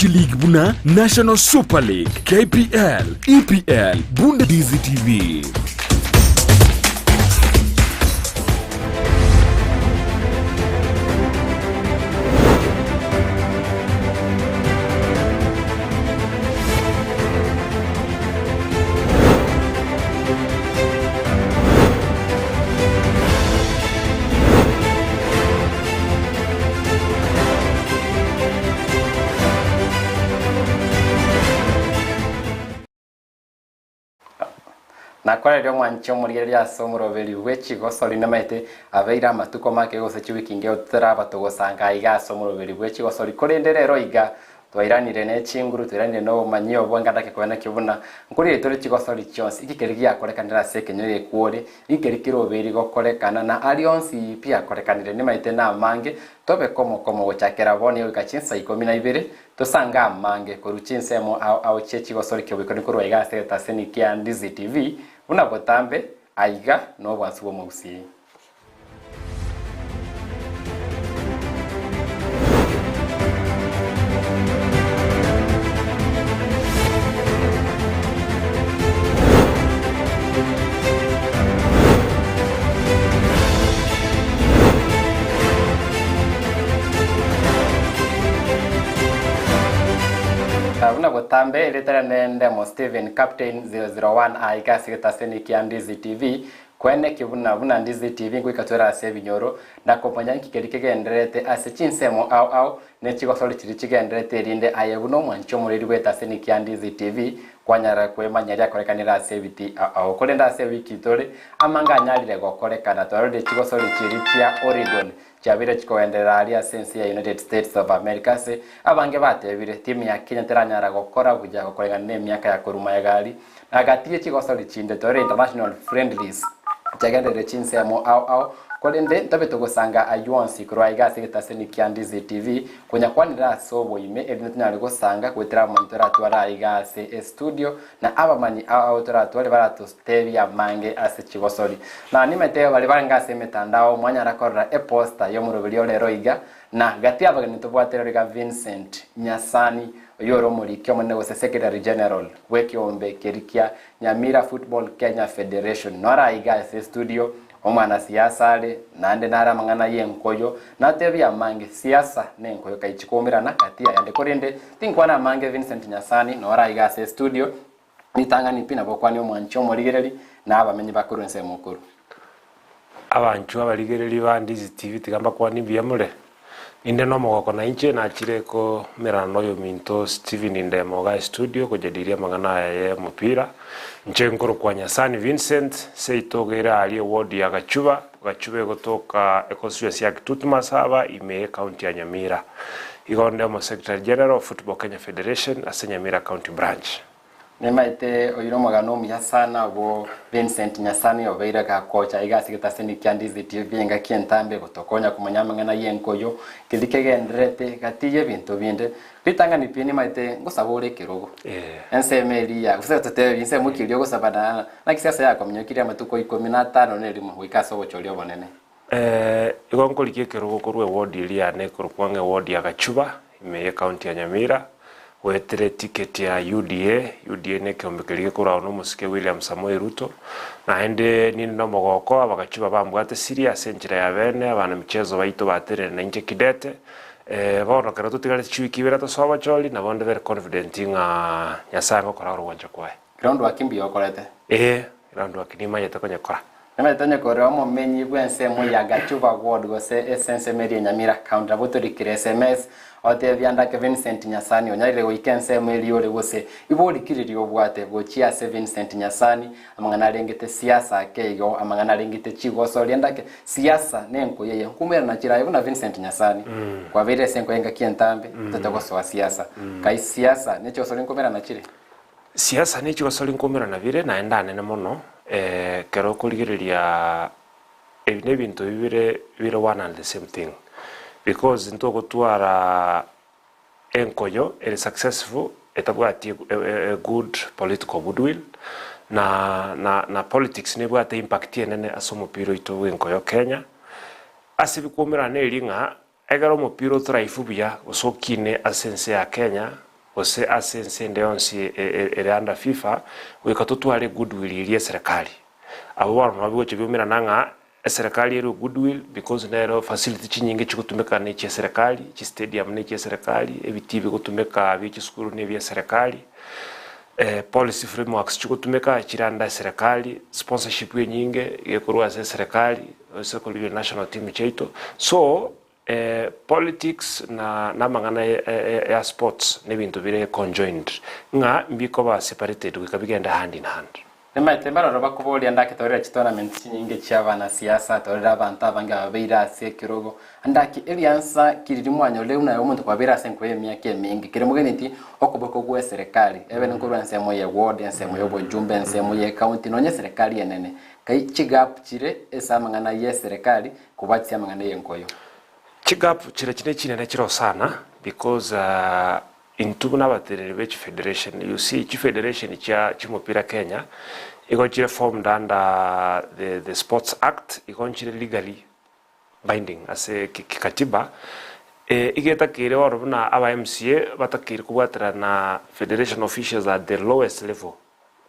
G-League buna National Super League, KPL, EPL, Ndizi TV. Na kwa leo mwancho muri ya somoro veli we Chigosori na maite aveira matuko make gose chiwiki ngeo traba to gosanga iga somoro veli we Chigosori korenderero iga twairanire ne chinguru twiranire no manyio bwanga ndake kwena kibuna nkuri tore Chigosori chons ikikerigia korekanira sekenyere kuore ikerikiro veri gokorekana na alionsi pia korekanire ni maite na mange tobe komo gochakera boni ukachinsa 12 tosanga mange koruchinsemo au Chigosori kibiko kurwa iga seta seni kia Ndizi TV una botambe aiga no bwansubo mugusi una botambe letera nende mo Steven Captain 001 aiga sigeta seni kia Ndizi TV kwene kibuna Ndizi TV ngwikatwera sebinyoro na kompanya kikerikenderete asichinsemo au ne Chigosori chirichigenderete rinde ayebuno mwancho muri gweta seni kia Ndizi TV kwanyara kwemanya korekanira sebiti au kolenda sebiki tore amanga nyalire gokorekana tore Chigosori chirikia Oregon chabire chikoenderera aria sense ya United States of America se abange batebire timu ya Kenya teranyara gokora kuja gokorekana myaka ya kuruma ya gari agatie Chigosori chinde tore international friendlies chagendere chinsemo au kolende tabeto gosanga ayonsi kurwaiga sigitaseni kia Ndizi TV kunya kwanira sobo ime ebinetinari gosanga kwetera monitora twara iga se studio na abamanyi au tora twale barato stevia mange ase Chigosori na nimete bali banga se metandao mwanya rakora e-posta yo murubiri lero iga na gati abagani tobwatero riga Vincent Nyasani yoro muri kyo mone secretary general wekiombe kerikia Nyamira Football Kenya Federation nora iga se studio omwana siasa ale nande nara mangana yenkoyo natebya mange siasa nenkoyo kaichikomirana katia yande korende tinkwana mange Vincent Nyasani nora iga se studio nitanga nipina bokwani omwancho morigereri na abamenyi bakuru nse mukuru abanchu abaligereri ba Ndizi TV tigamba kwani byamule inde no mogoko na inche na chireko merano yo minto Steven inde moga studio kujadiria mangana ya mupira nche nkoro kwa Nyasani Vincent seitogera ali award ya gachuba gotoka ekonstituency ya Kitutuma saba ime county ya Nyamira igonde mo secretary general of Football Kenya Federation ase Nyamira county branch nemaite oyiro magano mya sana bo Vincent Nyasani obeira ka kocha iga sigitaseni kia Ndizi TV nga kientambe gotokonya kumanyama ngana yenkoyo kidikegendrete gatiye bintu binde bitanga nipini maite ngosabore kirogo ensemeri ya usatete binse mukiryo gosabana na kisiasa yako mnyokiri amatuko 15 nerimo wikaso gochorio bonene igonkolikie kirogo kurwe ward ilia ne kurukwange ward ya Gachuba ime county ya Nyamira wetere ticket ya UDA ne kiombekeliye kura ono musike William Samoei Ruto na ende nini no mogoko abagachuba bambwate serious enjira ya bene abana michezo baito batere na inje kidete bono kero tutigale chiwiki bera to soba choli na bonde very confident nga Nyasango kora rwanja kwae ground wakimbi yokorete ground wakinima yetakonya kora nemetanya kore omo menyi bwense mu ya Gachuba ward gose essence meri Nyamira county abotorikire SMS ote byanda Vincent Nyasani onyarire weekend meri ole gose iborikiriri obwate gochia Vincent Nyasani amangana rengete siasa keigo amangana rengete Chigosori ndake siasa nenko yeye kumera na chira yona Vincent Nyasani kwa vile senko yenga kientambe tatagoso siasa kai siasa necho sori kumera na chire siasa necho sori kumera na vile naenda nene mono kero kuligiria ebine bintu bibire one and the same thing because ntoko tuara enkoyo is successful etabwati a good political goodwill na politics ne bwate impact yenene asomo piro ito wenkoyo Kenya asibikomera ne ringa egaro mopiro traifu bya osokine asense ya Kenya ose asense ndeonsi ere under FIFA wikatutware goodwill irie serikali abo bana nabo chibimira nanga serikali ero goodwill because nero facility chinyinge chikutumika ni cha serikali chi stadium ni cha serikali ebitibi kutumika bichi skuru ni bya serikali policy frameworks chikutumika chiranda serikali sponsorship nyinge yekurwa za serikali sekoli national team cheito so politics na mangana ya sports ne bintu bire conjoined nga mbiko ba separated wikabigenda hand in hand Nema tembara roba kubolia ndake torera tournament nyinge cy'abana siasa torera abantu abanga beira se kirogo andaki eliansa kiriri mwanyo leo na umuntu kwa beira senko emyaka mingi kire mugeni nti okuboko gwe serikali ebe nkuru nsemo ye ward nsemo yo bojumbe nsemo ye county nonye serikali yenene kai chigap chire esamangana ye serikali kubatsi amangana yenkoyo chigap chire kinene kiro sana because intubuna baterere be federation you see federation cha chimopira Kenya iko chire formed under the Sports Act iko chire legally binding as a kikatiba igeta kire warubuna aba MCA batakire kubwatira na federation officials at the lowest level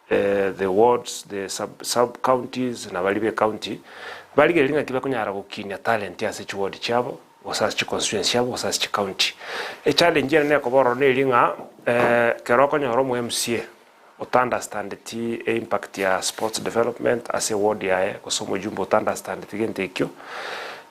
the wards the sub counties na balibe county balige linga kiba kunyara gukinya talent ya se ward chabo wasas chi constituency yabo wasas chi county challenge ne ko boro ne linga keroko nyoro mu MCA understand the impact ya sports development as a ward ya ko somo jumbo understand tigente ikyo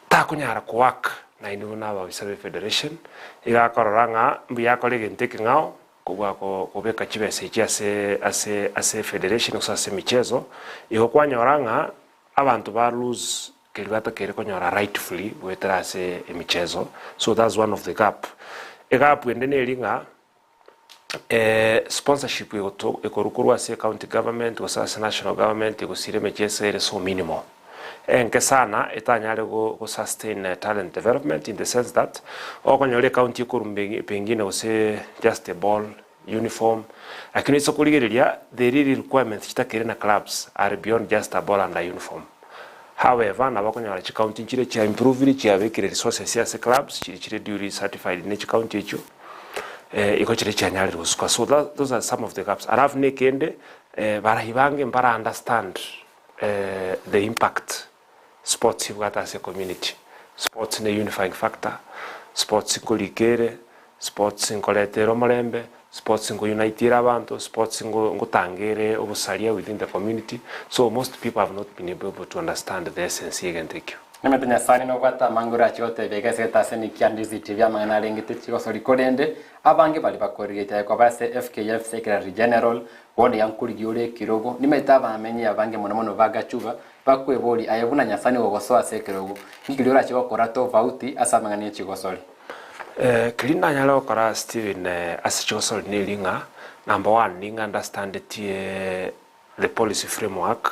ta kunyara ko work na inu na ba bisabe federation ira kororanga mbiya ko legente kingao kubwa ko beka chibese chi ase federation usase michezo iko kwanyoranga abantu ba lose kelibata kere konyora rightfully wetrase emichezo so that's one of the gap endene linga sponsorship ikorukurwa se county government wasasa national government igusire mechese ere so minimal enke sana etanyale go sustain talent development in the sense that okonyole county kurumbe pengine ose just a ball uniform lakini so kuligereria the real requirements chitakere na clubs are beyond just a ball and a uniform. However, nabakonyara chi county chire cha improve chi abekire resources ya se clubs chire duly certified in each county echo iko chire cha nyali ruswa so those are some of the gaps araf nekende barahibange mbara understand the impact sports have got as a community sports in a unifying factor sports kolikere sports inkoletero molembe sports ngo united abantu sports ngo tangere obusalia within the community so most people have not been able to understand the essence again. Thank you. Nimetenya sani no kwata mangura chote begese taseni Ndizi TV amana lengite Chigosori kolende abange bali bakorigeta kwa base FKF Secretary General wone yankuri giore kirogo nimetaba amenye abange monomono bagachuba bakwe boli ayebuna nyasani wogosoa sekirogo ngiliora chigo korato vauti asamangani Chigosori Klina nyalo kora Steven as Chigosori nilinga number 1 ninga understand the policy framework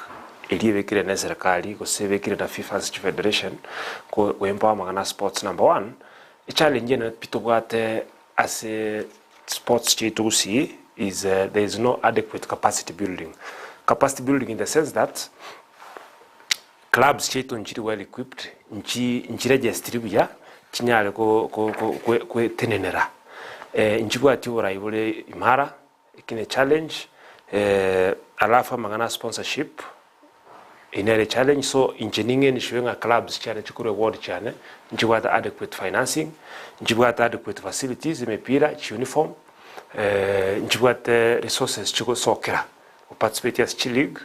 iliyebekire na serikali kusebekire na FIFA Federation ko empower magana sports number 1 challenge na pitobwate as a sports chitusi is there is no adequate capacity building in the sense that clubs chitu nchiri well equipped nchi register bya chinyale ko tenenera nchibwati urayibule imara ikine challenge alafa magana sponsorship inere challenge so injininge ni shwenga clubs cyane chikure world cyane njibwata adequate financing njibwata adequate facilities imepira uniform njibwata resources chiko soccer participate as league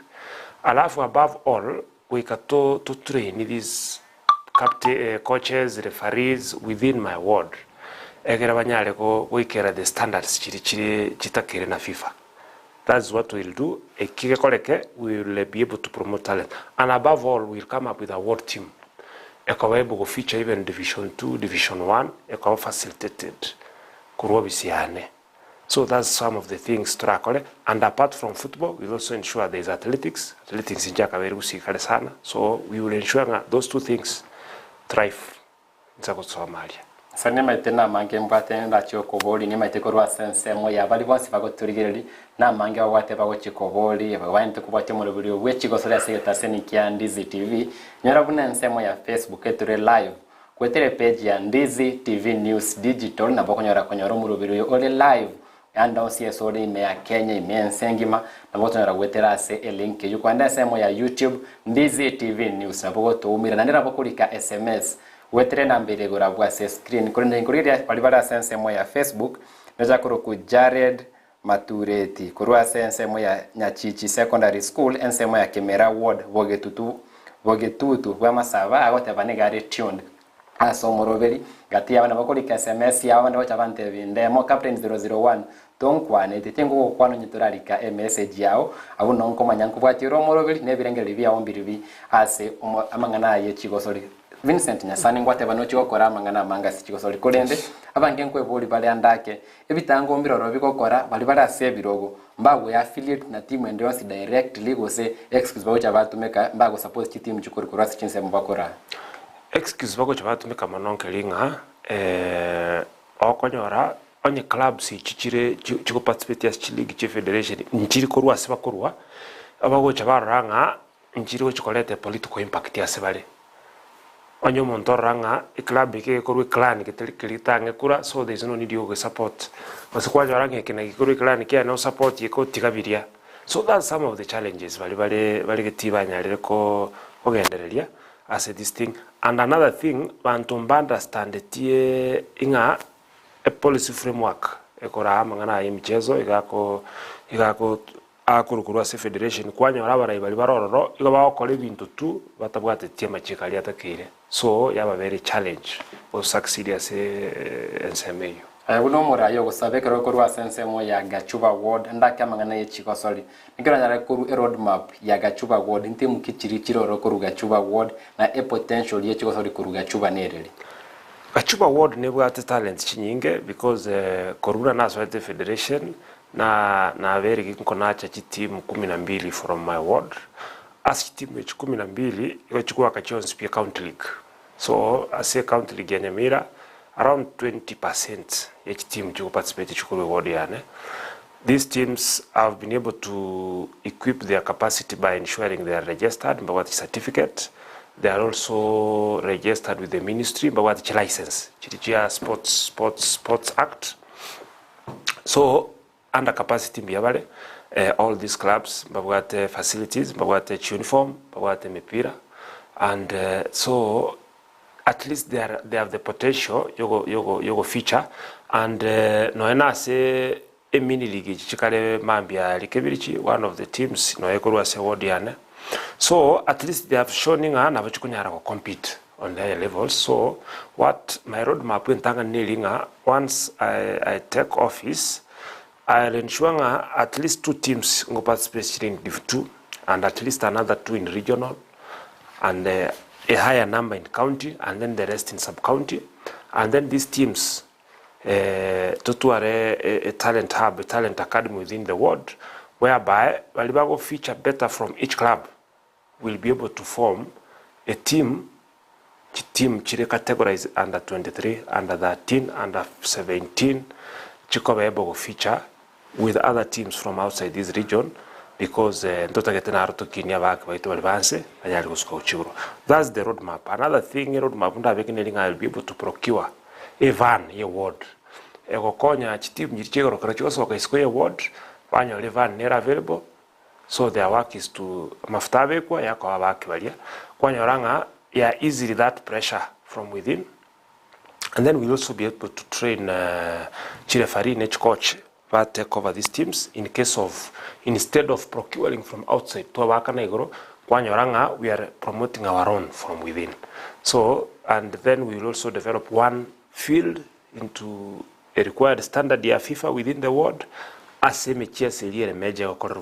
alafu above all we to train these captain coaches referees within my ward egera banyale ko wikera the standards chiri chitakere na FIFA. That's what we'll do. We will be able to promote talent. And above all, we'll come up with a world team. We will feature even Division 2, Division 1. We will facilitated. So that's some of the things to tackle. And apart from football, we'll also ensure there is athletics. Athletics in Jaka. So we will ensure that those two things thrive in Somalia. Sane maitena mange mbate na chikoboli ni maite korwa sense moya bali bonsi bagoturigeri na mange wate bago chikoboli bawainte kubate mu rubiro we Chigosori aseta seni Ndizi TV nyarabuna nsemo ya Facebook eture live kwetere page ya Ndizi TV News Digital na bokonyora konyoro mu rubiro ole live anda osiesore ime ya Kenya ime ensengima na boto na ragwetera ase link yu kwanda semo ya YouTube Ndizi TV News na bogo tuumira na ndira bokulika SMS wetere na mbere gora bwa se screen kuri ndingurira balibara sensemo ya Facebook neja kuruku Jared Matureti kurwa sensemo ya Nyachichi Secondary School ensemo ya Kemera Ward Vogetutu bwa masaba agote banegari tuned aso moroberi gati abana bakolika SMS yawe ndo chabante binde mo captain 001 tonkwane titengo kwano nyitoralika message yao abo nonko manyanku bwatiro moroberi nebirengere bya ombiribi ase amangana ye Chigosori Vincent Nyasani ngwate banochi okora amangana manga si Chigosori kolende abange nkwe boli bale andake ebitango mbiroro bikokora bali bale ase birogo mbago ya affiliate na team ende wasi directly gose excuse bawo chabatumeka mbago support team chukuri kurasi chinse mbakora excuse bako chabatumeka manonke linga okonyora onye clubs chichire chiko participate as league chi federation nchiri korwa seba korwa abago chabaranga nchiri chikolete political impact ya sebale onye montoranga club ke korwe clan kitalitange kura so there is no need you support wasikwa jaranga kina korwe clan ke no support yeko tikabiria so that's some of the challenges bali getibanya leko ogendereria as this thing. And another thing, bantu understand tie inga a policy framework ekora mangana imichezo igako akurukurwa se federation kwanya rabara ibali barororo igaba okole bintu tu batabwate tie machikali atakire so yaba very challenge or succeed as ensemeyo uno murayo gusabekero korwa sensemo ya Gachuba Ward ndaka mangana ye Chigosori nikira nyara kuru road map ya Gachuba Ward ntimu kichiri kiroro koru Gachuba Ward na potential ye Chigosori koru Gachuba nereri Gachuba Ward nebwa talent chinyinge because koruna naso the federation na very kikonacha team 12 from my ward as team 12 yochukua kachons pia county league so as a county league ya Nyamira around 20% each team to participate chukuru ward yane. These teams have been able to equip their capacity by ensuring they are registered by what certificate. They are also registered with the ministry by what license Chirichia Sports Act. So under capacity mbiyabale all these clubs mbawate facilities mbawate uniform mbawate mipira and so at least they have the potential yogo feature and noena se a mini league chikale mambia likebirichi one of the teams no ekorwa se wodiane so at least they have shown nga na bachukunyara ko compete on their levels. So what my roadmap intanga nilinga once I take office I'll ensure at least 2 teams go participate in Div 2 and at least another 2 in regional and a higher number in county and then the rest in sub-county. And then these teams to a talent hub, a talent academy within the ward, whereby Walibago feature better from each club will be able to form a team chile categorized under 23, under 13, under 17, chiko able to feature with other teams from outside this region because that's the roadmap. Another thing, roadmap I'll be able to procure a van, a ward. Egokonya chitim nyichego krachoso ka square ward, panyo van near available. So their work is to maftabe kwa yako abaki balia. Kwanya ranga yeah easily that pressure from within. And then we'll also be able to train Chirefari Nech coach that take over these teams in case of instead of procuring from outside to Abakanaigoro, Kwanyoranga, we are promoting our own from within. So and then we will also develop one field into a required standard ya FIFA within the ward, as a major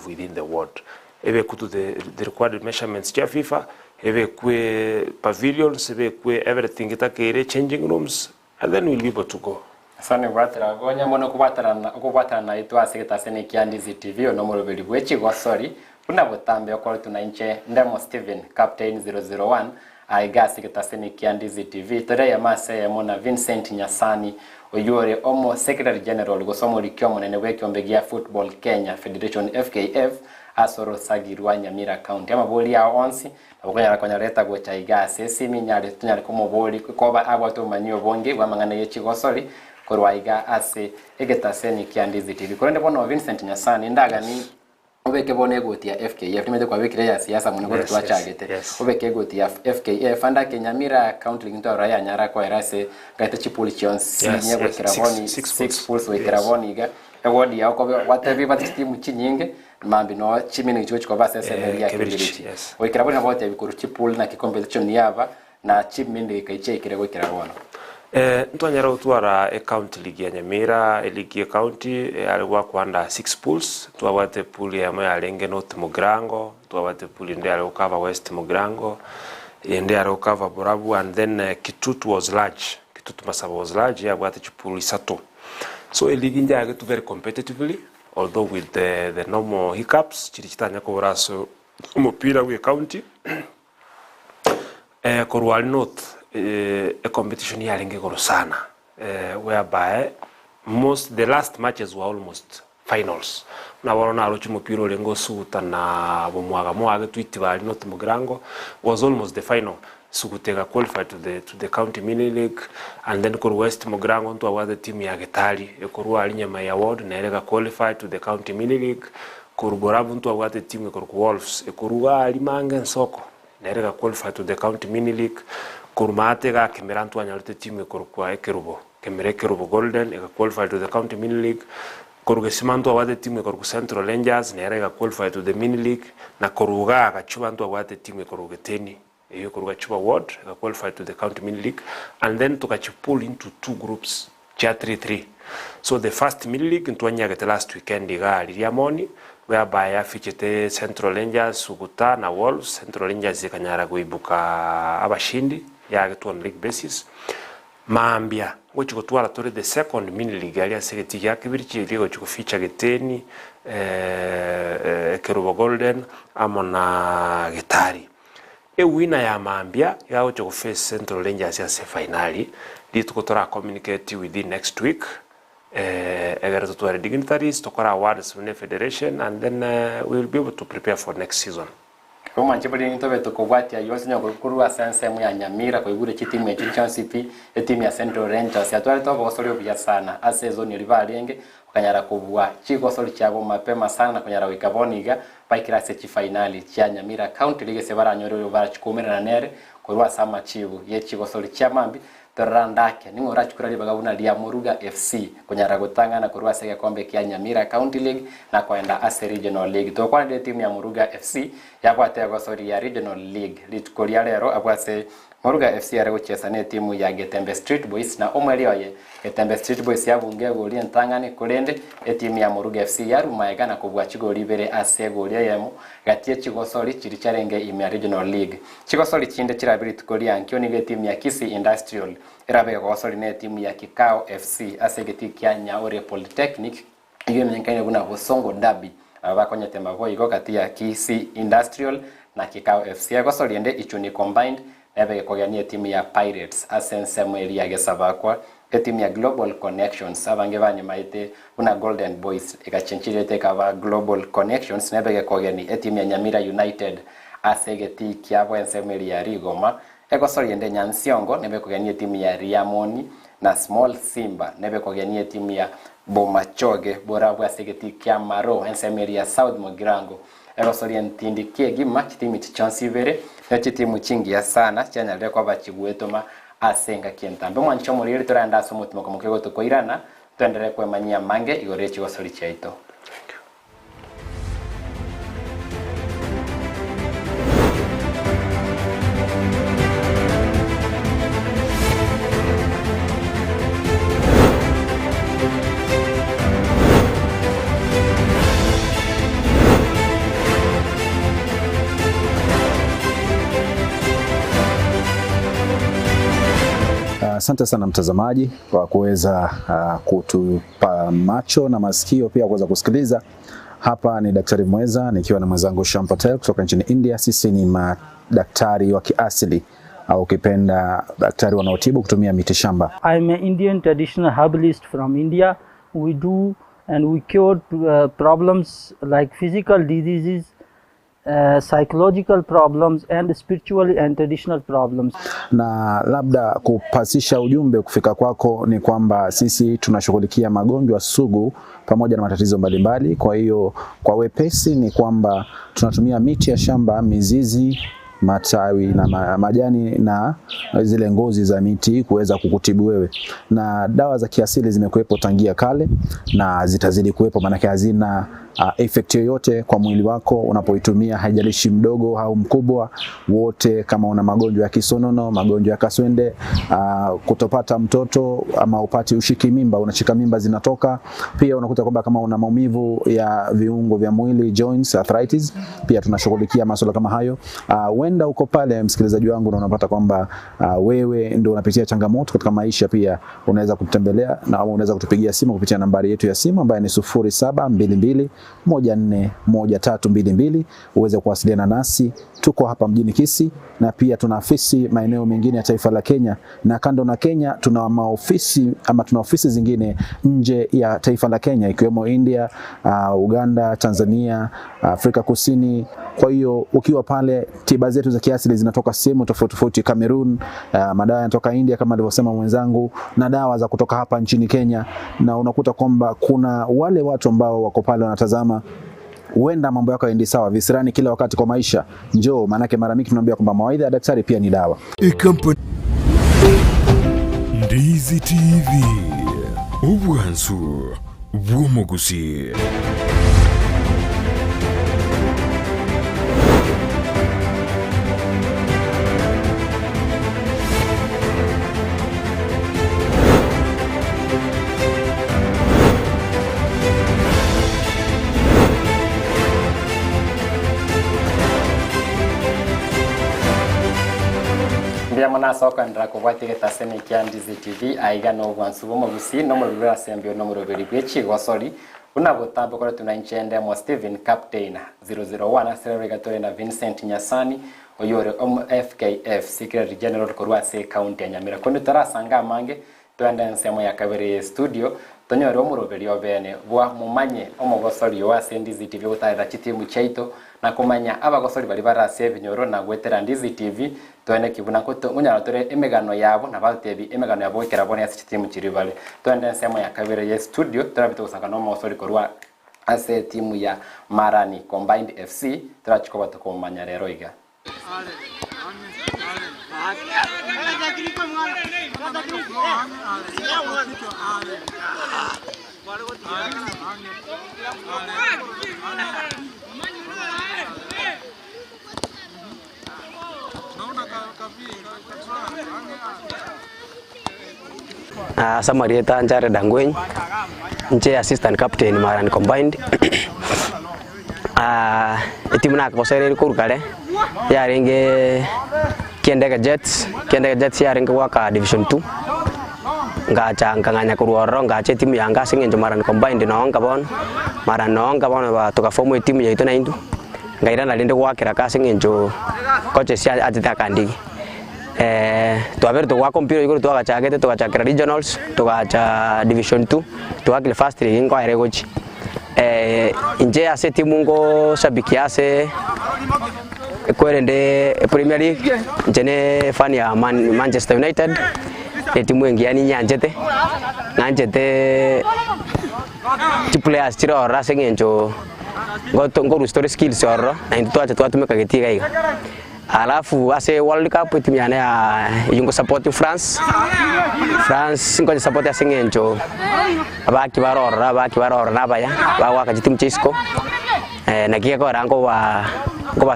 within the ward. Ebe kutu the required measurements ya FIFA, ebe kwe pavilions, ebe kwe everything itakere changing rooms, and then we'll be able to go. Sani watera gonya mono kubatana na itwa seketa sene kia Ndizi TV ono morobeli bwe Chigosori kuna botambe okolo tunainche ndemo Steven captain 001 aiga seketa sene kia Ndizi TV tere ya mase ya mona Vincent Nyasani oyore omo secretary general gosomo likyomo nene weki ombegia football Kenya Federation FKF asoro sagirwa Nyamira county amaboli ya onsi abakonya konya leta go chaiga sesi minyale tunyale komo boli koba abwato manyo bonge bamangana ye Chigosori korwaiga ase egetaseni kia Ndizi TV korende bono Vincent Nyasani ndaga ni obeke bone gotia FKF nimete kwa wiki ya siasa muno gore twachagete obeke gotia FKF anda Kenyamira county linto raya nyara kwa erase gaita chipuli chionsi nyego kiraboni 6 pulse we kiraboni ga ewodi ya ko whatever but team chinyinge mambi no chimini chicho kwa base semeria kibirichi we kiraboni bote bikuru chipuli na competition yaba na chimindi kaiche kirego kirabona ntwanyara utwara county league ya Nyamira league county alikuwa kwanda 6 pools twawate pool ya moya alenge north Mugrango twawate pool ndio alokava west Mugrango ndio alokava Borabu and then Kitutu was large Kitutu Masaba was large ya wate pool isato so league ndio agetu very competitively although with the normal hiccups chirichitanya ko braso umupira we county Korwal North a competition yalinge goro sana whereby the last matches were almost finals na warona aro chumupiro lengo suta na bomwaga tweet bali North Mugrango was almost the final sukutega qualified to the county mini league and then kor West Mugrango ntwa wa the team ya Getali ekorwa alinyama ya award na elega qualified to the county mini league kor Borabu ntwa wa the team ekor Wolves ekorwa alimange nsoko na elega qualified to the county mini league kurmate ga kemerantu anyarute team ekor kwa Ekerubo Kerubo Golden eka qualified to the county mini league koruge simantu awate team ekor Central Rangers na elega qualified to the mini league na koruga akachubantu awate team ekoruge Teni eyo koruga chuba ward eka qualified to the county mini league and then tukachipul into 2 groups cha 3-3 so the first mini league ntwanya the last weekend iga Liriamoni whereby afichete Central Rangers Suguta na Wolves Central Rangers ikanyara kuibuka abashindi ya on league basis Mambia ngochi gutwara tore the second mini league ali asegeti ya kibirichi ligo chikuficha Geteni Kerubo Golden amona Getari winner ya Mambia ya ocho face Central Rangers ya se finali litukotora communicate within next week egareto to dignitaries tokora awards from the federation and then we will be able to prepare for next season. Koma nchibuli ntobe tokobwatia yosinya kurwa sense mu ya Nyamira ko igure chitimu ya Championship etimu ya Central Rangers yatwale to bosolio bya sana a season rivalenge ukanyara kubwa Chigosori cyabo mapema sana kunyara wikaboniga paikira sechi finali cha Nyamira County League sebara nyororo barachikomera na nere kurwa sama chibu ye Chigosori cyamambi torandake ningora chikurali bagabuna lia Muruga FC kunyara gutangana kurwa sege kombe kia Nyamira County League na kwenda ase Regional League to kwa timu ya Muruga FC yakwate Gosori ya Regional League litukolia lero abwase Muruga FC yare guchesa ne timu ya Getembe Street Boys na omwelioye Getembe Street Boys yabunge goli ntangane kurende timu ya Muruga FC yarumaega na kubwa chigoli bere ase goli yemo gatie Chigosori chiri charenge ime Regional League Chigosori chinde chirabiri tukolia nkyo ni timu ya Kisi Industrial irabe Gosori ne timu ya Kikao FC ase getikia Nyaore Polytechnic iyo menkane kuna Bosongo Derby abakonya temba go igo kati ya Kisi Industrial na Kikao FC Gosori ende ichuni combined nebe kogania timu ya Pirates asense mweli ya gesabakwa timu ya Global Connections abange banye maite una Golden Boys ikachenchirete kaba Global Connections nebe kogani timu ya Nyamira United asegeti kyabo ensemeli ya Rigoma Gosori ende Nyansiongo nebe kogania timu ya Riamoni na Small Simba nebe kogania timu ya Bomachoge Borabu asegeti kya Maro ensemeli ya South Mugrango Gosori entindi kiegi match timu chichansivere timu chingi ya sana cyanya rero kwa bakigwetoma asenga kientambe mwancho muri rero turanda so mutima komukego tukoirana twendere kwemanyia mange igore Chigosori cyaito. Asante sana mtazamaji kwa kuweza kutupa macho na masikio pia kuweza kusikiliza. Hapa ni Daktari Mweza nikiwa na mwenzangu Shampatel kutoka nchini India. Sisi ni madaktari wa kiasili au ukipenda daktari wanaotibu kutumia miti shamba. I'm an Indian traditional herbalist from India. We do and we cure problems like physical diseases psychological problems and spiritually and traditional problems. Na labda kupasisha ujumbe kufika kwako ni kwamba sisi tunashughulikia magonjwa sugu pamoja na matatizo mbalimbali. Kwa hiyo kwa wepesi ni kwamba tunatumia miti ya shamba, mizizi, matawi na majani na zile ngozi za miti kuweza kukutibu wewe. Na dawa za kiasili zimekuwepo tangia kale na zitazidi kuwepo, maana hazina effect yoyote kwa mwili wako unapoitumia, haijalishi mdogo au mkubwa. Wote kama una magonjwa ya kisonono, magonjwa ya kaswende, kutopata mtoto ama upati ushiki mimba, unashika mimba zinatoka. Pia unakuta kwamba kama una maumivu ya viungo vya mwili, joints, arthritis, pia tunashughulikia masuala kama hayo. Wenda uko pale msikilizaji wangu na unapata kwamba wewe ndio unapitia changamoto katika maisha, pia unaweza kutembelea na unaweza kutupigia simu kupitia nambari yetu ya simu ambayo ni 0722141322 uweze kuwasiliana nasi. Tuko hapa mjini Kisii na pia tuna ofisi maeneo mengine ya taifa la Kenya, na kando na Kenya tuna maofisi ama tuna ofisi zingine nje ya taifa la Kenya ikiwemo India, Uganda, Tanzania, Afrika Kusini. Kwa hiyo ukiwa pale, tiba zetu za kiasili zinatoka sehemu tofauti tofauti, Cameroon, madawa yanatoka India kama alivyosema mwenzangu, na dawa za kutoka hapa nchini Kenya. Na unakuta kwamba kuna wale watu ambao wako pale wanatazama, huenda mambo yako yaendi sawa, visirani kila wakati kwa maisha. Njoo, manake mara mingi tunaambia kwamba mawaidha ya daktari pia ni dawa. Ndizi TV ubwansu bw'omugusi. Muna soka ndra kubwatire taseni kya Ndizi TV aiga no bwansu bw'omugusi no murubira sembio no murubiri bwe Chigosori unabutambo kora tunanchende mo Steven Captain 001 Serega Tore na Vincent Nyasani oyore FKF Secretary General korwa se county ya Nyamira kono tarasanga mange twende nsemo ya kabere studio tonyore omurubiri obene bwa mumanye omugosori wa Ndizi TV utaira chitimu chaito na kumanya abagosori bali barase binyoro na gwetera Ndizi TV twende kibuna ko munyara tore emegano yabo na batebi emegano yabo ikera bone yasi timu chiribale twende nsemo ya kabere ya studio turabito usanga no mosori korwa ase timu ya Marani Combined FC turachikoba tukumanya rero iga Samarieta Njare Dangwen, nje assistant captain Marani Combined. Timu na kosere kurukale yaringe Kendega Jets yaringe waka division 2 ngacha nganya kuruoro ngache timu yanga singe Marani Combined no ngabon Marani no ngabon ba toka fomu timu yetu na indu ngaira na linde wakira ka singe coach sia atita kandi tuaber to wako mpiro igoro twagachagete tugachakira regionals tugacha division 2 twagile first league ngo aire gochi nje ase timu ngo shabiki ase kwerende Premier League njene fan ya Manchester United timu engiani nyanjete ti players tiro racing enjo ngo story skills oro na into twatumeka getiga iga. Alafu ase World Cup timu yana ya yungo support France ngo support ya singenjo abaki barora nabaya bawaka timu Chisco na kia ko rango wa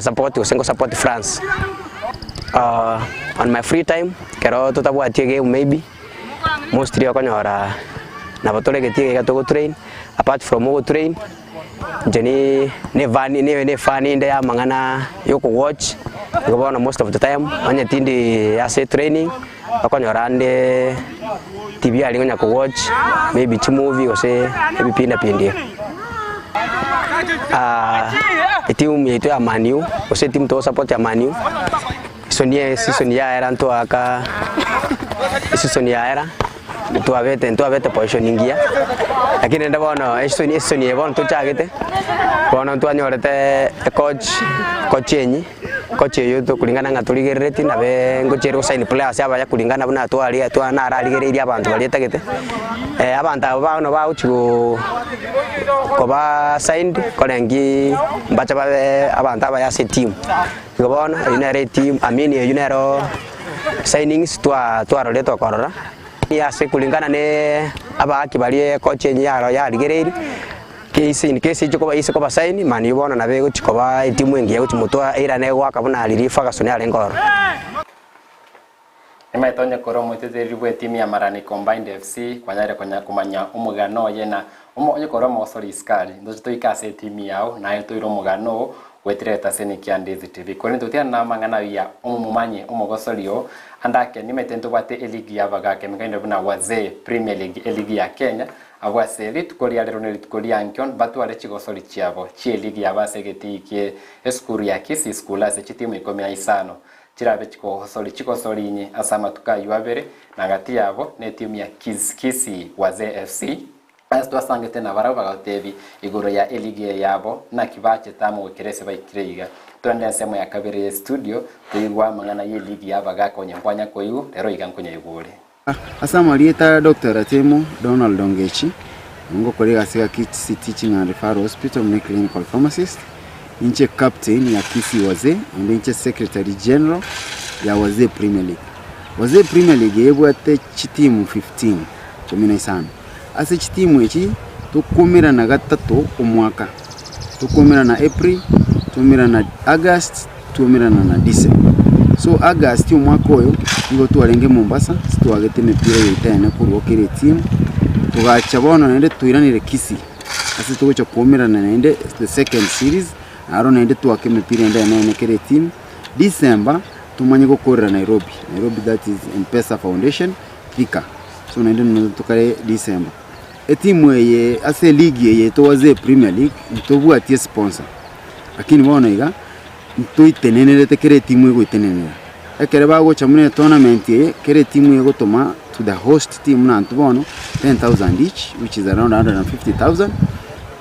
support usengo support France. On my free time kero tutabwa tiege maybe mostly akonyora na batole getiga to train. Apart from go train jeni ne fani inde ya mangana yoko watch ngobona most of the time anya tindi ase training akonyora ande TV ali ngonya ko watch maybe chi movie ose maybe pindi timu yetu ya Man U ose timu to support ya Man U season ya era nto aka season ya era tuabete position ingia lakini ndio bono esoni ebon tuchagete bono twanyorete coach yenyi coach yetu kulingana nga tuligereti na be ngochero sign players aba ya kulingana buna twana araligereria abantu balietagete abantu aba no ba uchigo koba signed kolengi mbacha ba abantu aba ya team ngobona ina team amini yunero signings twaroleto korora yase kulingana ne aba kibalie coach yenyi ya ligereri kesi chiko ise ko basaini mani bona na bego chiko ba timu ingi yako chimutwa ira ne waka buna alirifa kasone alengoro ema itonya koromo iteteribwe timu ya Marani Combined FC kwanyare kumanya umugano yena onye koromo osori iskali ndo tuikase timu yao na ito iro mugano wetireta seni kia Ndizi TV koni tutia na mangana ya umumanye umugosolio andake nimetendo bate eligi yabagake mikainde buna wazee Premier League eligi ya Kenya abwaseri tukoria lero ne tukoria ankion batu ale Chigosori chiabo chi eligi yabasegetikie eskuru ya kisi skula se chitimu ikomya isano chirabe Chigosori nye asama tukayu abere na gati yabo ne timu ya kisi wazee FC Astu asange tena baraba gatebi igoro ya eligi yabo na kibache tamu wekerese baikreiga twende semo ya kabere studio tuigwa mangana ye ligi yabaga konye mpwanya koyu lero igankonya igure Asama alieta Dr. Atemo Donald Ongechi ngo kolega sika Kisi Teaching and Referral Hospital ni clinical pharmacist inche captain ya Kisi wazee and inche secretary general ya wazee Premier League. Wazee Premier League yebwa te chitimu 15 15 ase chitimu echi tukumira na gatatu omwaka tukumira na April tumira na August tumira na December. So August omwaka oyo ngo tuarenge Mombasa twagete mipira yitane kurokere team tugacha bono nende tuiranire Kisi ase tugocha kumira na nende the second series aro nende tuake mipira nende kere team December tumanye gukorera Nairobi that is M-Pesa Foundation Thika so nende tukare December etimu ye ase league ye to waze Premier League ntobu atie sponsor lakini bono iga ntoitenenere kere timu ego itenenera ekere bago chamune tournament ye kere timu ego toma to the host team na ntubono 10,000 each which is around 150,000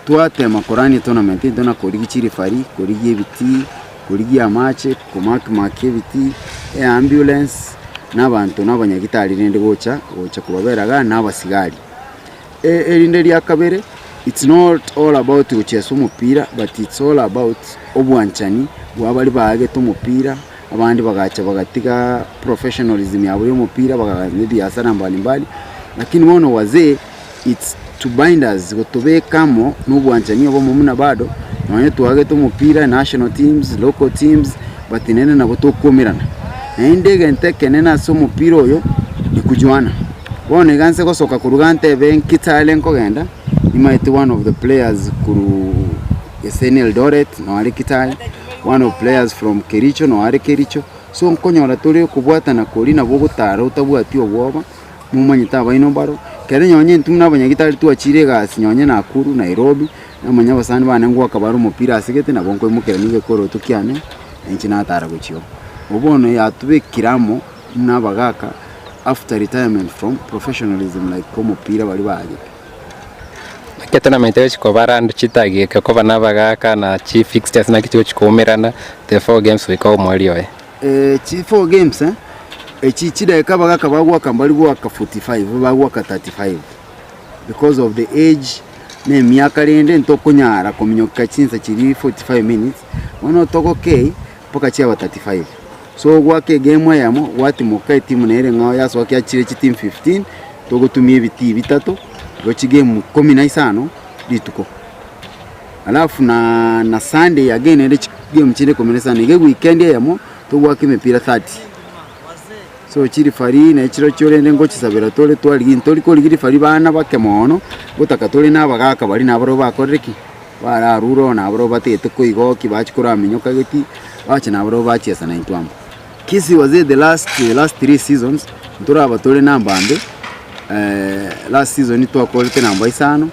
tuate makorani tournament ndona korigi chiri fari korigi ebiti korigi amache komaka makebiti ambulance n'abantu n'abanyagitari nende gocha kubaberaga n'abasigari erinde lya kabere it's not all about kuchesa umupira but it's all about obwanchani bwabali baageta umupira abandi bagacha bagatiga professionalism yabo y'umupira bagaga biashara mbalimbali lakini bono wazee it's to bind us gotobekamo n'ubwanchani obo mumuna bado nanye tuageta umupira national teams local teams but nene na gotokomerana ndege ntekene na so umupira oyo ikujuana One ganse ko soka kurugante ben kitale nkogenda imaite one of the players kuru SNL Doret no ari kitale one of players from Kericho no ari Kericho so nkonyora tuli kubwata na koli na bogutara utabwati obwoba mumanyita baino baro kere nyonye ntumna abanyagitari tuachire gasi nyonye na kuru Nairobi namanya basani bana ngwa kabaro umupira asigete na bonko imukera nige koro tukiane enchi na atara guchyo obono yatubekiramo nabagaka after retirement from professionalism like komupira bali baje ketana mente chiko barand chitage ko bana bagaka na chief fixtures na kitu chikomerana the 4 games we ko mwali oye chief 4 games chichida kabagaka bagwa kambali gwa ka 45 bagwa ka 35 because of the age ne miaka rende ntokunyara kominyoka chinsa chiri 45 minutes ono toko k poka chia 35 so gwake game yamo wati mukai timu nere ngao yaso wakia chire team 15 togotumie biti bitatu gochi game 15 lituko alafu na Sunday again ende game chire 15 ige weekend yamo togwake mipira 30 so chiri fari na chiro chore ngo chisabira tole twali ntoli ko ligiri fari bana bakemono gutaka tole nabagaka bari nabaro bakoreki bara ruro nabaro batete ko igo kibachikora minyoka geti bache nabaro bachesa na intwamba Kisi was the last 3 seasons nturaba tole nambambe last season itu akolete namba 5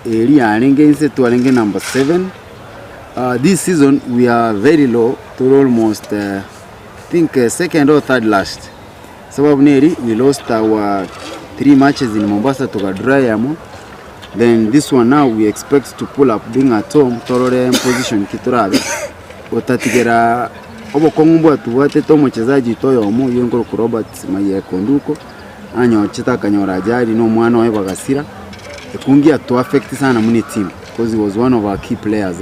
eri arengense tu arenge number 7 this season we are very low to almost think second or third last sababu neri we lost our 3 matches in Mombasa to dry amo. Then this one now we expect to pull up being at home torore position kiturabe. Otatigera obo kongumbu atuwate to mchezaji toyo omo yengoro ku Robert Maye Konduko anyo chita kanyora jari no mwana wa Bagasira ekungia to affect sana muni team because he was one of our key players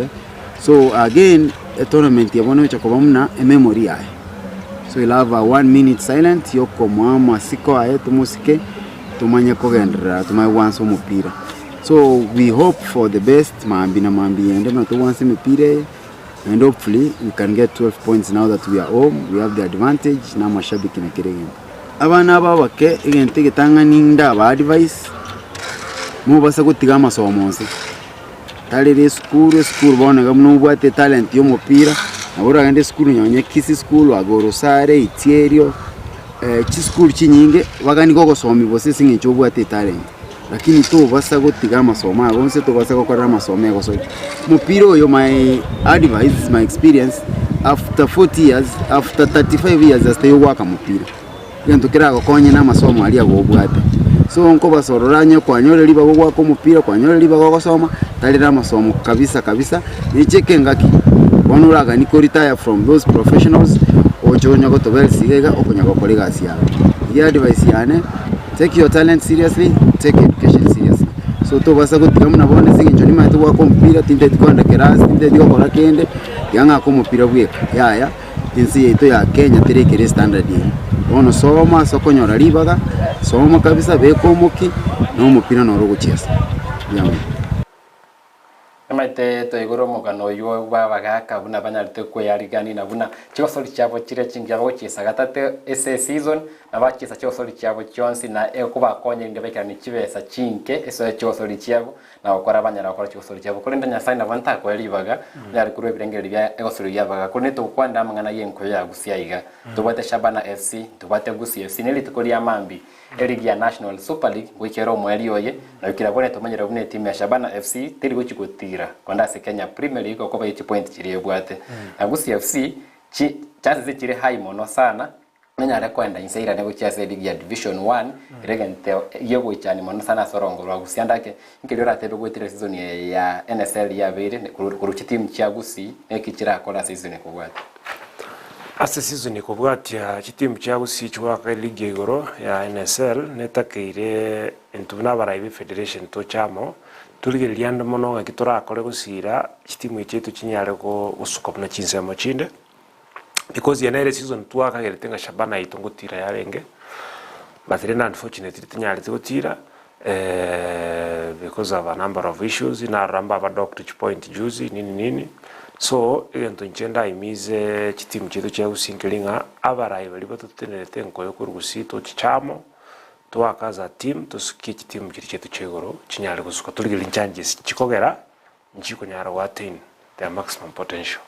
so again a tournament yabona chakoba muna a memory yae so we'll have a 1 minute silent yoko mama siko aye tumusike tumanye kogendra tumai wanso mupira so we hope for the best mambi ende no to wanse mupira and hopefully we can get 12 points now that we are home. We have the advantage na mashabiki na kiregen. Abana babake igente gitanga ninda ba advice mu basa gutiga masomo nse. Talere school bona gamno bwate talent yo mupira. Abura gande school nyonye kisi school agorosare itierio chi school chinyinge bagani gogo somi bose singe cyo bwate talent. Lakini to basa gutiga masomo agonse to basa gukora masomo go so mupira yo my advice my experience after 40 years after 35 years stay waka mupira yento kira gokonye na masomo ali agobwata so nko basororanye kwanyore liba gogwako mupira kwanyore liba gogosoma talira masomo kabisa ni cheke ngaki bonuraga ni ko retire from those professionals ojonyo go tobel sigega okunyago kolega sia ya advice yane take your talent seriously take education seriously so to basa gutika muna bone singe njoni maito wako mpira tinde tikonda kerasi tinde diko kora kende yanga ko mupira bweka yaya insi yeto ya Kenya terekere standard ye ono soma sokonyora libaga soma kabisa beko muki no mupira no rogo chesa yamu Amaite to igoro mugano yo babagaka buna banyarite ko yarigani na buna Chigosori cyabo kire chingira go chisa gatate ese season abakisa Chigosori cyabo cyonsi na ekuba konye ndebekana kibesa chinke eso Chigosori cyabo na okora banyara okora Chigosori cyabo kurinda nyasai na banta ko yaribaga yari kuri birengeri bya Chigosori yabaga kuri to kwanda mangana yenko ya gusiaiga tubate Shabana FC tubate Gusi FC nili tukori amambi Erigi ya National Super League gwikero mweli oye na ukirabone tumanyira bune timu ya Shabana FC tiri gukigutira kwanda se Kenya Premier League okoba 8 point kiriye bwate na Gusi FC chances zikire high mono sana menyare kwenda inseira nego cyase League ya Division 1 regente yego cyane mono sana sorongorwa Gusi andake nkirira tebe gwetire season ya NSL ya bere ku timu cya Gusi nekikira akora season ko bwate ase season ko bwate ya timu cya Gusi cywa League igoro ya NSL netakire entuna barayibe federation to chamo turigeria ndo mono ngakitora akore gusira timu cyetu kinyare ko usukopna chinsemo chinde because yanere season twaka geretenga Shabana itongutira yarenge but then unfortunately tinyare tugutira because of a number of issues na ramba ba doctor point juzi nini so egento nchenda imize timu cyetu cya usinkilinga abarayi bali batutenete nkoyo kurugusito chamo twakaza team tusuki timu cyetu cyegoro kinyare gusuka turigeli changes chikogera nchiko nyara wa 10 their maximum potential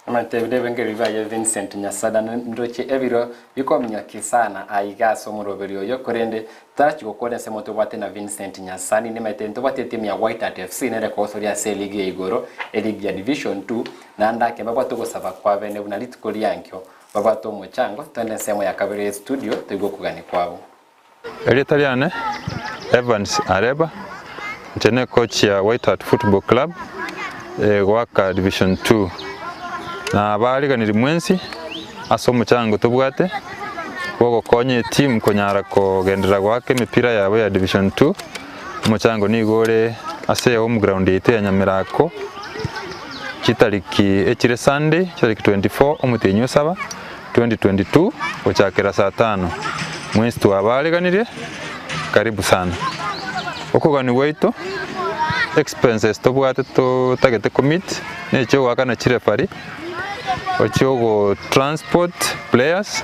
Amatebide bengeri baye Vincent Nyasada ndoche ebiro bikomnya kisana aigaso murobero yo korende tachi gukora se moto bate na Vincent Nyasani ne metento bate timu ya White Hat FC ne ko soria se League igoro League ya Division 2 na ndake baba to gusaba kwa bene bunaliti koli yankyo baba to muchango tone semo ya kabere studio tego kugani kwabo Italiane Evans Areba jene coach ya White Hat Football Club waka Division 2 na bariganira mwensi aso muchango tubwate gogo konye team konyara ko gendera gwake mipira yabo ya Division 2 muchango ni gore ase home ground yite ya Nyamirako kitariki ekire Sunday kitariki 24 omutenyo 7 2022 ochakera saa 5 mwensi twabariganire karibu sana okugani weito expenses tubwate to tagete commit necho wakana chirefari ochogo transport players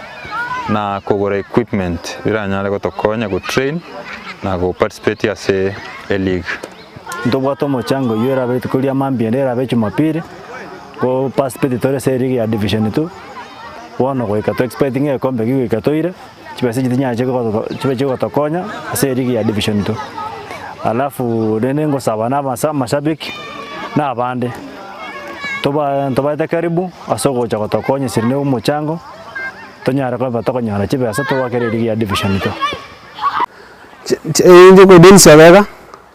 na kugura equipment biranyale gotokonya go train na go participate as a league ndobwato mochango yera betu kulia mambiendera bechu mapire go participate tore se league ya Division 2 wono go ikato expecting e kombe gigo ikatoire chibase jitinya chego tokonya se league ya Division 2 alafu nenengo sabana mashabiki na abande toba karibu asogo cha kutokonya sirine umuchango tonyara kwa batokonyara chibesa to wakere League ya Division 2 inje ko Dennis Abega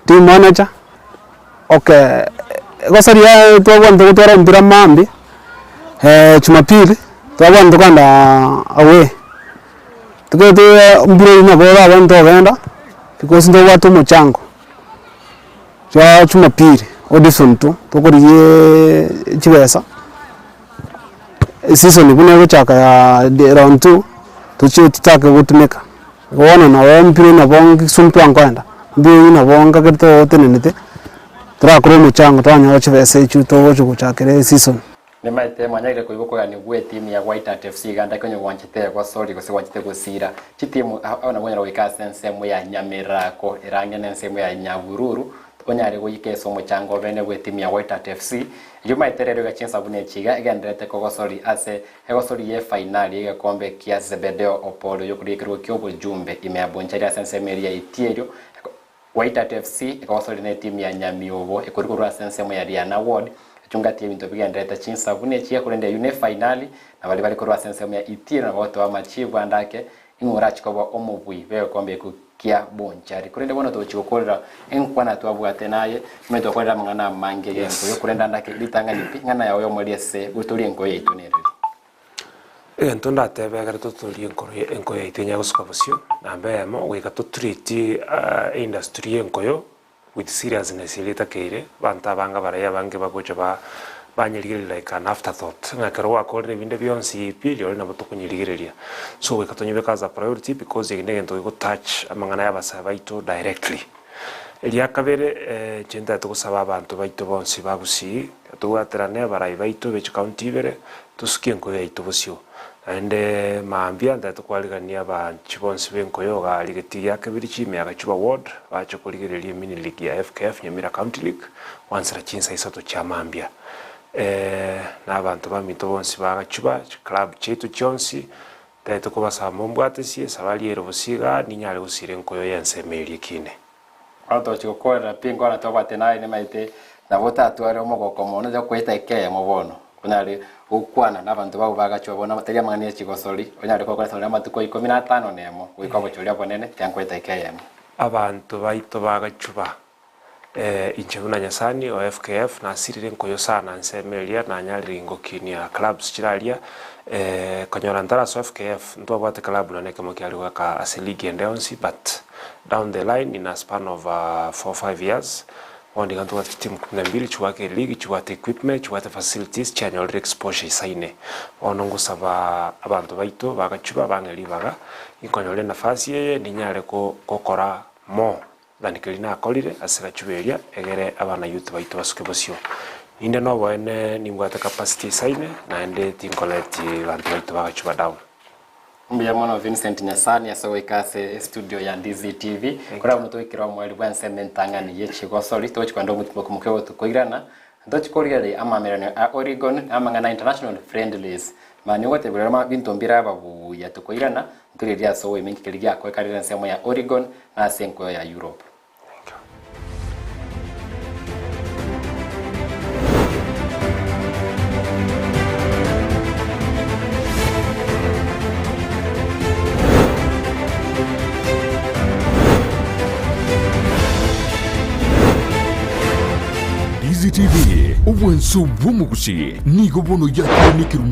team manager. Okay, Chigosori ya twabonde gutwara mpira Mambi Jumapili twabonde kwenda away tukote mpira ina bora abantu ogenda because ndo watu muchango ja Jumapili audition tu tukoriye chibesa season kuna guchaka ya round 2 tuchi tutake gutumika wona na mpira na bongi sumpwa kwenda mbio ina bonga kirto tenenete turakuru muchango twanya chibesa chu to guchakire season ni maite mwanyagire kuibuka ni gwe timu ya White FC ganda kwenye wanchite kwa sori kwa wanchite gusira chitimu ona gwenyera wika sensemo ya Nyamirako irange nensemo ya Nyabululu onyare guyikeso muchango bene gwe timu ya White FC juma iterero gachinsa bune chiga igenderete Chigosori ase Chigosori ye finali igakombe kia Zebedeo Opolo yokurikirwo kyobo jumbe imeaboncharia sensemeria itierio White FC Chigosori ne timu ya Nyamiobo ikurikirwa sensemo ya Riana Ward chungati ebintu bigendete chinsa bune chia kurende une finali na bali bali kurwa sensemo ya itiro na boto wa machibu andake ingura chikobo omubui bego kombe kukia bonchari kurende bono to chikokorera enkwana twabwate naye meto korera mangana mange yengo yo kurenda andake litanga lipi ngana yawo yomoli ese guturi enko yetu nereri entonda tebegera tuturi enko yetu nya guskabusio nambe mo wika tutriti industry enko with seriousness ilita keire banta banga baraya bange bagocha banyirigirira like an afterthought ngakero akore binde byonsi pili na botukunyirigiriria so we katonyibe kaza priority because igende go touch amangana yabasa baito directly elia kabere chenda tugusaba abantu baito bonsi babusi tuwaterane barai baito bech county bere tusikie ngo yaito busio ande maambia ndatukwaligania ba chibonsi benkoyo ga ligeti ya kabiri chime ya gachuba ward bacho kuligiriria mini league ya FKF Nyamira County League wansira chinsa isoto cha maambia na abantu bamito bonsi bagachuba club chetu chonsi taito kubasa mombwate sie sabali ero busiga ninyale usire nkoyo yansemeri kine auto chikokora pingo na tobate naye ne maite na bota atware omogoko mono ja kweta ike mobono kunali ukwana nabantu babo bagachuba bona materia mangani Chigosori onyale kokora sona matuko 15 nemo wikobo chulia bonene kyankweta ike abantu baito bagachuba inchuna nyasani o FKF na sirire nkoyo sana nsemelia na nyaliringo kinia clubs chiralia kanyora ndara so FKF ndo bwate club na neke mokiali waka as league and onsi but down the line in a span of 4-5 years ondi kantu wa team 12 chuwake league chuwate equipment chuwate facilities channel exposure saine onongo saba abantu baito bagachuba bangeli baga ikonyole nafasi ye ninyale ko kokora mo danikirina akolire asirachuberia egere abana youth baito basuke bosio inde no bone nimwata capacity saine na ende tinkoleti bantu baito bagachuba down Mbia mono Vincent Nyasani aso ikase studio ya Ndizi TV kora muto ikira mwali bwanse mentangani ye Chigosori tochikwando mutimo kumukeo tukoirana ndochikorire amamerano a Oregon amangana international friendlies mani wote bulama bintu mbira babu ya tukoirana nturiria so we mingi kirigia kwa karira nsemo ya Oregon na senko ya Europe. Ndizi TV ubwenso bw'umugushi nigo bono yakoni kirundi